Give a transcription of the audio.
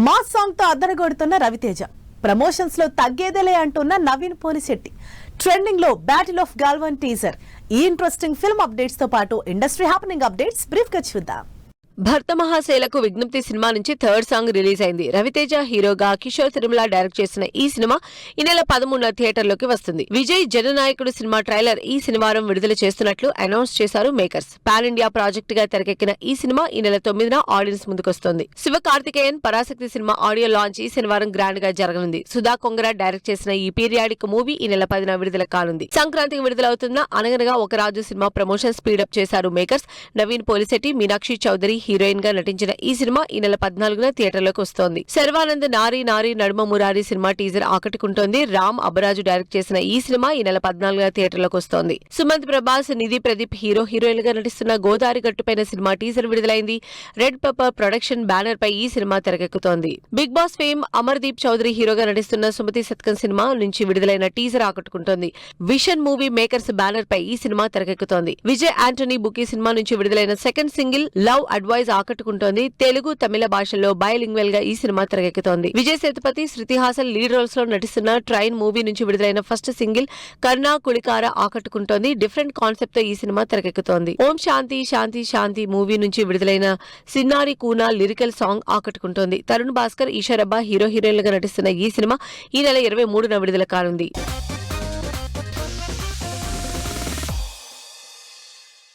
Mass song తో అద్దరగొడుతున్న Raviteja, promotions లో తగ్గేదేలే అంటున్న నవీన్ పోలిశెట్టి, ట్రెండింగ్ లో బ్యాటిల్ ఆఫ్ గాల్వన్ టీజర్. ఈ ఇంట్రెస్టింగ్ ఫిల్మ్ అప్డేట్స్ తో పాటు ఇండస్ట్రీ హ్యాపెనింగ్ అప్డేట్స్ బ్రీఫ్ గా చూద్దాం. భర్త మహాశైలకు విజ్ఞప్తి సినిమా నుంచి థర్డ్ సాంగ్ రిలీజ్ అయింది. రవితేజ హీరోగా, కిషోర్ తిరుమల డైరెక్ట్ చేసిన ఈ సినిమా ఈ నెల 13న థియేటర్లోకి వస్తుంది. విజయ్ జననాయకుడు సినిమా ట్రైలర్ ఈ శనివారం విడుదల చేస్తున్నట్లు అనౌన్స్ చేశారు మేకర్స్. పాన్ ఇండియా ప్రాజెక్ట్ గా తెరకెక్కిన ఈ సినిమా ఈ నెల 9న ఆడియన్స్ ముందుకొస్తోంది. శివకార్తికేయన్ పరాశక్తి సినిమా ఆడియో లాంచ్ ఈ శనివారం గ్రాండ్ గా జరగనుంది. సుధా కొంగర డైరెక్ట్ చేసిన ఈ పీరియాడిక్ మూవీ ఈ నెల 10న విడుదల కానుంది. సంక్రాంతికి విడుదలవుతున్న అనగనగా ఒక రాజు సినిమా ప్రమోషన్ స్పీడప్ చేశారు మేకర్స్. నవీన్ పోలిశెట్టి, మీనాక్షి చౌదరి హీరోయిన్ గా నటించిన ఈ సినిమా ఈ నెల 14న థియేటర్లోకి వస్తోంది. శర్వానంద్ నారీ నారీ నడుమ మురారి సినిమా టీజర్ ఆకట్టుకుంటోంది. రామ్ అబరాజు డైరెక్ట్ చేసిన ఈ సినిమా ఈ నెల 14న థియేటర్లోకి వస్తోంది. సుమంత్ ప్రభాస్, నిధి ప్రదీప్ హీరోయిన్ గా నటిస్తున్న గోదావరి గట్టుపైన సినిమా టీజర్ విడుదలైంది. రెడ్ పెప్పర్ ప్రొడక్షన్ బ్యానర్ పై ఈ సినిమా తెరకెక్కుతోంది. Big boss fame Amardeep Chowdary హీరోగా నటిస్తున్న సుమతి సత్కన్ సినిమా నుంచి విడుదలైన టీజర్ ఆకట్టుకుంటోంది. విషన్ మూవీ మేకర్స్ బ్యానర్ పై ఈ సినిమా తెరకెక్కుతోంది. విజయ్ యాంటనీ బుకీ సినిమా నుంచి విడుదలైన second single love advise ఆకట్టుకుంటోంది. Telugu, తమిళ భాషల్లో బైలింగ్వల్ గా ఈ సినిమా తెరకెక్కుతోంది. విజయ్ సేతుపతి, శృతి హాసన్ లీడ్ రోల్స్ లో నటిస్తున్న ట్రైన్ మూవీ నుంచి విడుదలైన ఫస్ట్ సింగిల్ కర్ణా కుళికార ఆకట్టుకుంటోంది. డిఫరెంట్ కాన్సెప్ట్ తో ఈ సినిమా తెరకెక్కుతోంది. ఓం శాంతి శాంతి శాంతి మూవీ నుంచి విడుదలైన సిన్నారి కూనా లిరికల్ సాంగ్ ఆకట్టుకుంటోంది. తరుణ్ భాస్కర్, ఈషారబ్బా హీరోయిన్లుగా నటిస్తున్న ఈ సినిమా ఈ నెల 23న విడుదల కానుంది.